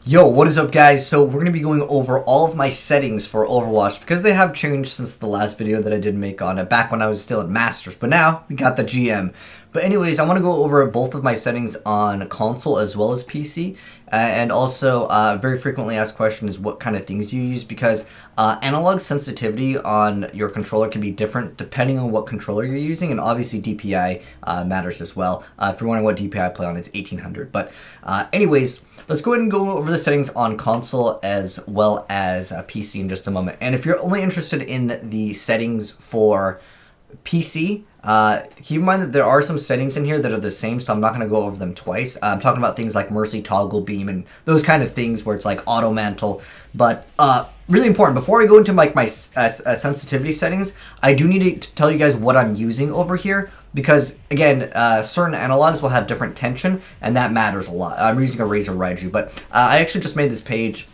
Yo, what is up guys? So we're going to be going over all of my settings for Overwatch because they have changed since the last video that I did make on it back when I was still at Masters, but now we got the GM. But anyways, I want to go over both of my settings on console as well as PC, and also very frequently asked question is what kind of things you use, because analog sensitivity on your controller can be different depending on what controller you're using, and obviously DPI matters as well. If you're wondering what DPI I play on, it's 1800. But anyways, let's go ahead and go over the settings on console as well as PC in just a moment. And if you're only interested in the settings for PC, keep in mind that there are some settings in here that are the same, so I'm not going to go over them twice. I'm talking about things like Mercy, Toggle Beam, and those kind of things where it's like auto mantle. But really important, before I go into like my sensitivity settings, I do need to tell you guys what I'm using over here, because again, certain analogs will have different tension, and that matters a lot. I'm using a Razer Raiju, but I actually just made this page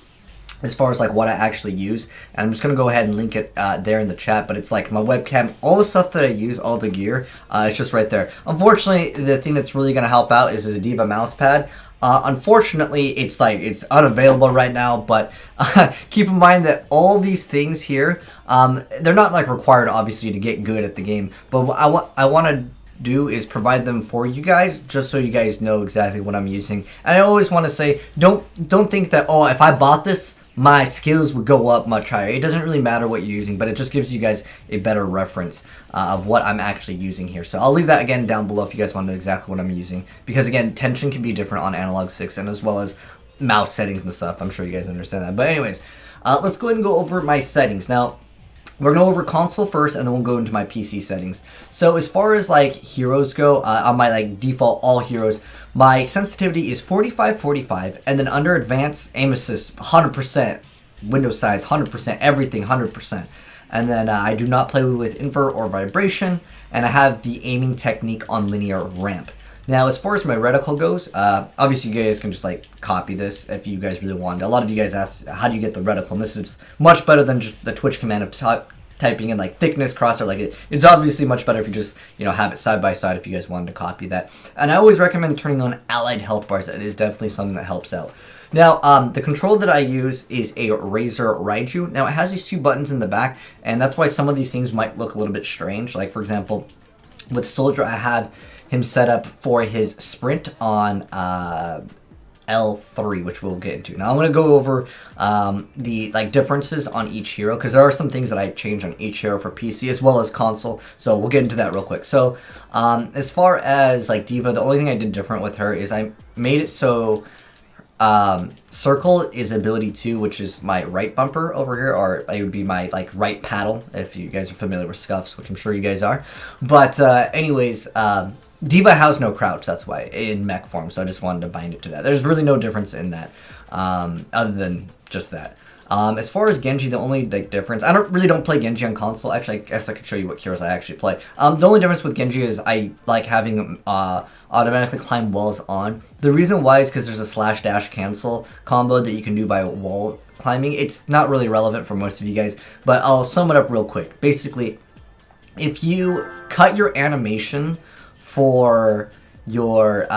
as far as like what I actually use, and I'm just gonna go ahead and link it there in the chat. But it's like my webcam, all the stuff that I use, all the gear, it's just right there. Unfortunately, the thing that's really gonna help out is this Diva mouse pad. Unfortunately, it's unavailable right now, but keep in mind that all these things here, they're not like required obviously to get good at the game, but what I want to do is provide them for you guys, just so you guys know exactly what I'm using. And I always want to say, don't think that, oh, if I bought this, my skills would go up much higher. It doesn't really matter what you're using, but it just gives you guys a better reference of what I'm actually using here. So I'll leave that again down below if you guys want to know exactly what I'm using, because again, tension can be different on analog 6 and as well as mouse settings and stuff. I'm sure you guys understand that. But anyways, let's go ahead and go over my settings. Now, we're going to go over console first, and then we'll go into my PC settings. So as far as like heroes go, on my like default all heroes, my sensitivity is 45-45, and then under advanced aim assist 100%, window size 100%, everything 100%. And then I do not play with invert or vibration, and I have the aiming technique on linear ramp. Now, as far as my reticle goes, obviously you guys can just like copy this if you guys really want. A lot of you guys ask, how do you get the reticle? And this is much better than just the Twitch command of typing in like thickness, crosshair. Like it's obviously much better if you just, you know, have it side by side if you guys wanted to copy that. And I always recommend turning on allied health bars. That is definitely something that helps out. Now, the control that I use is a Razer Raiju. Now, it has these two buttons in the back, and that's why some of these things might look a little bit strange. Like, for example, with Slaydra, I have him set up for his sprint on L3, which we'll get into. Now I'm going to go over the like differences on each hero, because there are some things that I change on each hero for PC as well as console, so we'll get into that real quick. So as far as like Diva, the only thing I did different with her is I made it so circle is ability 2, which is my right bumper over here, or it would be my like right paddle if you guys are familiar with scuffs, which I'm sure you guys are. But anyways, Diva has no crouch, that's why, in mech form, so I just wanted to bind it to that. There's really no difference in that, other than just that. As far as Genji, the only like difference, I don't play Genji on console. Actually, I guess I could show you what heroes I actually play. The only difference with Genji is I like having automatically climb walls on. The reason why is because there's a slash dash cancel combo that you can do by wall climbing. It's not really relevant for most of you guys, but I'll sum it up real quick. Basically, if you cut your animation for your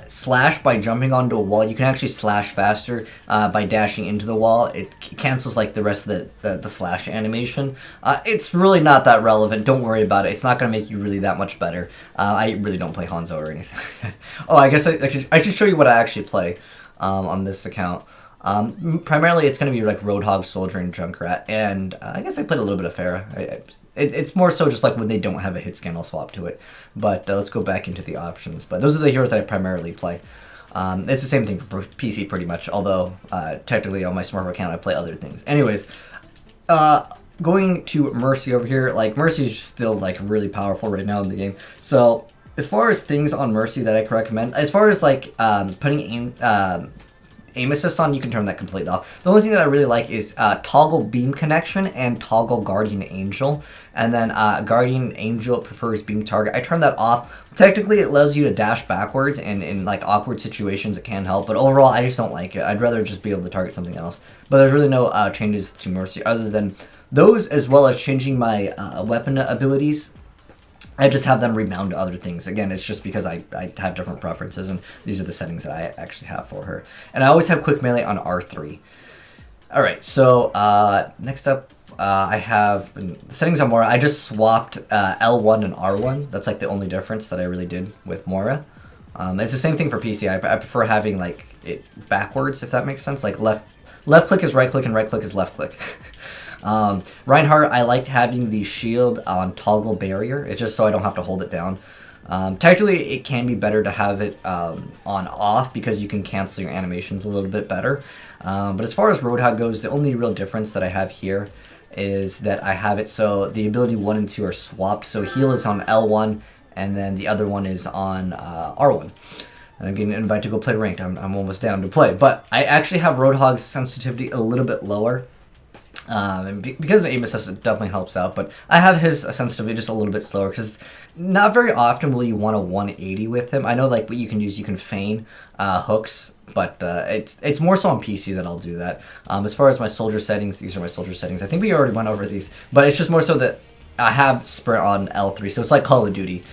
slash by jumping onto a wall, you can actually slash faster by dashing into the wall. It cancels like the rest of the slash animation. It's really not that relevant. Don't worry about it. It's not going to make you really that much better. I really don't play Hanzo or anything. Oh, I guess I should show you what I actually play on this account. Primarily, it's going to be like Roadhog, Soldier, and Junkrat, and I guess I played a little bit of Pharah. It's more so just like when they don't have a hit scan, I'll swap to it. But let's go back into the options. But those are the heroes that I primarily play. It's the same thing for PC pretty much, although technically on my smart account I play other things. Anyways, going to Mercy over here, like Mercy is still like really powerful right now in the game. So as far as things on Mercy that I can recommend, as far as like putting aim assist on, you can turn that completely off. The only thing that I really like is toggle beam connection and toggle guardian angel, and then guardian angel prefers beam target. I turn that off. Technically it allows you to dash backwards, and in like awkward situations it can help, but overall I just don't like it. I'd rather just be able to target something else. But there's really no changes to Mercy other than those, as well as changing my weapon abilities I just have them rebound to other things. Again, it's just because I have different preferences, and these are the settings that I actually have for her. And I always have quick melee on R3. Alright, so next up, I have the settings on Moira. I just swapped L1 and R1. That's like the only difference that I really did with Moira. It's the same thing for PC. I prefer having like it backwards, if that makes sense. Like left click is right click and right click is left click. Reinhardt, I liked having the shield on toggle barrier. It's just so I don't have to hold it down. Technically, it can be better to have it on off because you can cancel your animations a little bit better. But as far as Roadhog goes, the only real difference that I have here is that I have it so the ability 1 and 2 are swapped. So heal is on L1 and then the other one is on R1. And I'm getting an invite to go play ranked. I'm almost down to play. But I actually have Roadhog's sensitivity a little bit lower. And because of aim assist, it definitely helps out. But I have his sensitivity just a little bit slower because not very often will you want a 180 with him. I know like what you can use, you can feign hooks, but it's more so on PC that I'll do that. As far as my soldier settings, these are my soldier settings. I think we already went over these, but it's just more so that I have sprint on L3, so it's like Call of Duty.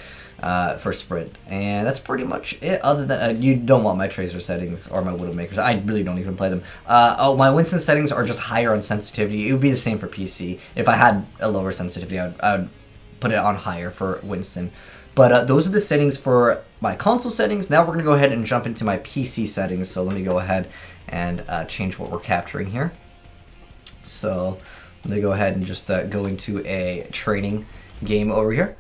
For sprint, and that's pretty much it. Other than you don't want my Tracer settings or my Widowmakers. I really don't even play them. Oh, my Winston settings are just higher on sensitivity. It would be the same for PC. If I had a lower sensitivity, I would put it on higher for Winston. But those are the settings for my console settings. Now we're gonna go ahead and jump into my PC settings. So let me go ahead and change what we're capturing here. So let me go ahead and just go into a training game over here.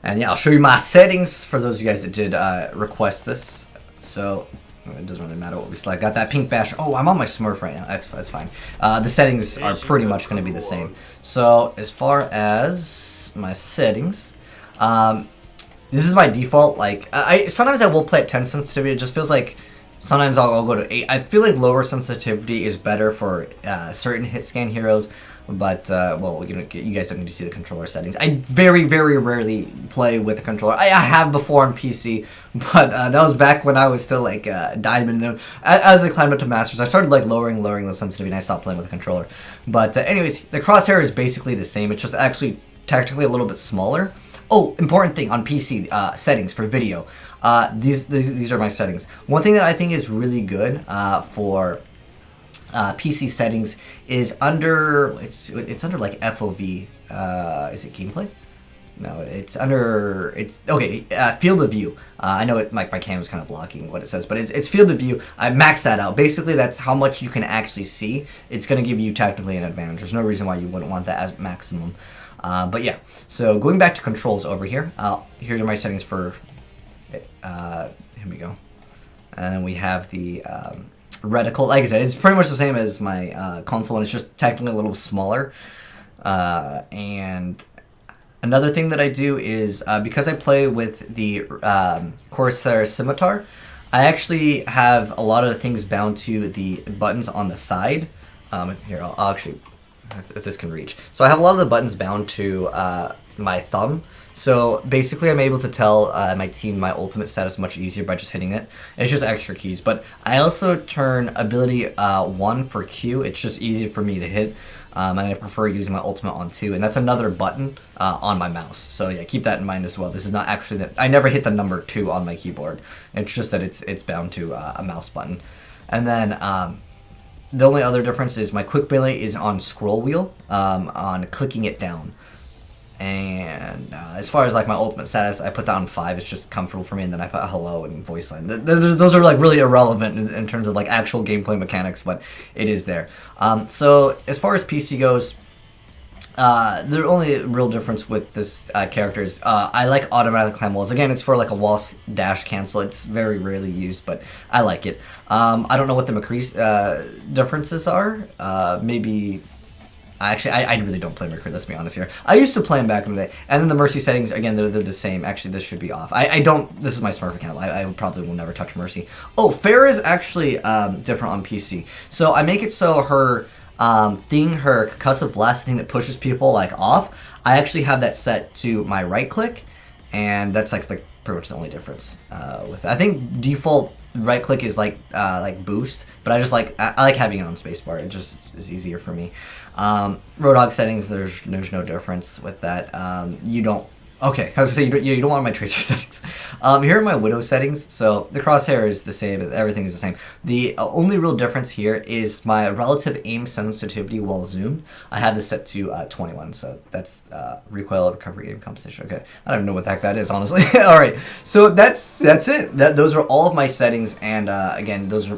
And yeah, I'll show you my settings for those of you guys that did request this. So it doesn't really matter what we select. Got that pink bash. Oh, I'm on my Smurf right now. That's fine. The settings are pretty much going to be the same. So as far as my settings, this is my default. Like sometimes I will play at 10 sensitivity. It just feels like sometimes I'll go to 8. I feel like lower sensitivity is better for certain hit scan heroes. But, well, you guys don't need to see the controller settings. I very, very rarely play with a controller. I have before on PC, but that was back when I was still, like, diamond. As I climbed up to Masters, I started, like, lowering the sensitivity, and I stopped playing with a controller. But, anyways, the crosshair is basically the same. It's just actually technically a little bit smaller. Oh, important thing on PC, settings for video. These are my settings. One thing that I think is really good for... PC settings is under it's under like FOV. Is it gameplay? No, it's under field of view. I know it, my cam is kind of blocking what it says, but it's field of view. I maxed that out. Basically, that's how much you can actually see. It's going to give you technically an advantage. There's no reason why you wouldn't want that as maximum. But yeah, so going back to controls over here. Here's my settings for. Here we go, and then we have the. Reticle, like I said, it's pretty much the same as my console one. It's just technically a little smaller. And another thing that I do is because I play with the Corsair Scimitar, I actually have a lot of the things bound to the buttons on the side. Here, I'll actually, if this can reach. So I have a lot of the buttons bound to my thumb. So basically I'm able to tell my team my ultimate status much easier by just hitting it. It's just extra keys. But I also turn ability 1 for Q. It's just easier for me to hit. And I prefer using my ultimate on 2. And that's another button on my mouse. So yeah, keep that in mind as well. This is not actually that I never hit the number 2 on my keyboard. It's just that it's bound to a mouse button. And then the only other difference is my quick melee is on scroll wheel on clicking it down. And as far as like my ultimate status, I put that on 5. It's just comfortable for me, and then I put hello and voice line. Those are like really irrelevant in terms of like actual gameplay mechanics, but it is there. So as far as PC goes, the only real difference with this character is I like automatic climb walls. Again, it's for like a wall dash cancel. It's very rarely used, but I like it. I don't know what the McCree differences are. Maybe. Actually, I really don't play McCree, let's be honest here. I used to play him back in the day. And then the Mercy settings, again, they're the same. Actually, this should be off. This is my Smurf account. I probably will never touch Mercy. Oh, Fair is actually different on PC. So I make it so her her concussive blast thing that pushes people like off, I actually have that set to my right click. And that's like pretty much the only difference with it. I think default right click is like boost, but I like having it on spacebar. It just is easier for me. Roadhog settings, there's no difference with that. You don't Okay, I was gonna say you don't want my tracer settings. Here are my widow settings. So the crosshair is the same, everything is the same. The only real difference here is my relative aim sensitivity while zoomed. I have this set to 21, so that's recoil, recovery, aim compensation. Okay, I don't even know what the heck that is, honestly. All right, so that's it. Those are all of my settings, and again, these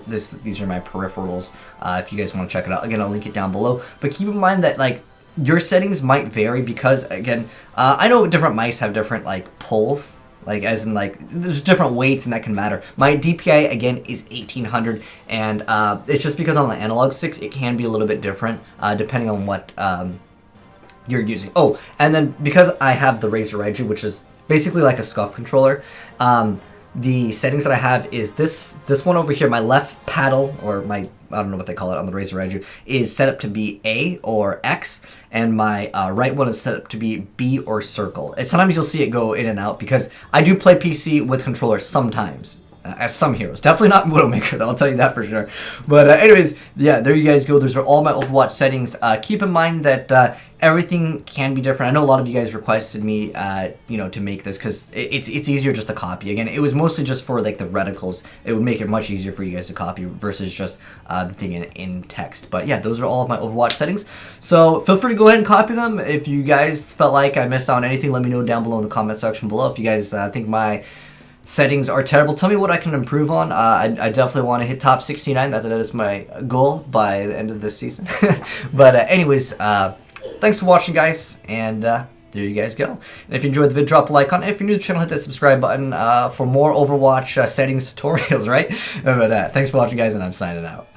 are my peripherals. If you guys want to check it out, again, I'll link it down below. But keep in mind that like, your settings might vary because, again, I know different mice have different, like, pulls, like, as in, like, there's different weights and that can matter. My DPI, again, is 1800, and it's just because on the analog sticks, it can be a little bit different, depending on what you're using. Oh, and then because I have the Razer Raiju, which is basically like a scuff controller, the settings that I have is this one over here, my left paddle, or my, I don't know what they call it on the Razer Raiju, is set up to be A or X, and my right one is set up to be B or circle. And sometimes you'll see it go in and out because I do play PC with controllers sometimes. As some heroes. Definitely not Widowmaker, though, I'll tell you that for sure. But anyways, yeah, there you guys go. Those are all my Overwatch settings. Keep in mind that everything can be different. I know a lot of you guys requested me, you know, to make this because it's easier just to copy. Again, it was mostly just for like the reticles. It would make it much easier for you guys to copy versus just the thing in text. But yeah, those are all of my Overwatch settings. So feel free to go ahead and copy them. If you guys felt like I missed out on anything, let me know down below in the comment section below. If you guys think my settings are terrible, tell me what I can improve on. I definitely want to hit top 69. That is my goal by the end of this season. But anyways, thanks for watching, guys, and there you guys go. And if you enjoyed the video, drop a like on it. If you're new to the channel, hit that subscribe button for more Overwatch settings tutorials, right? But thanks for watching, guys, and I'm signing out.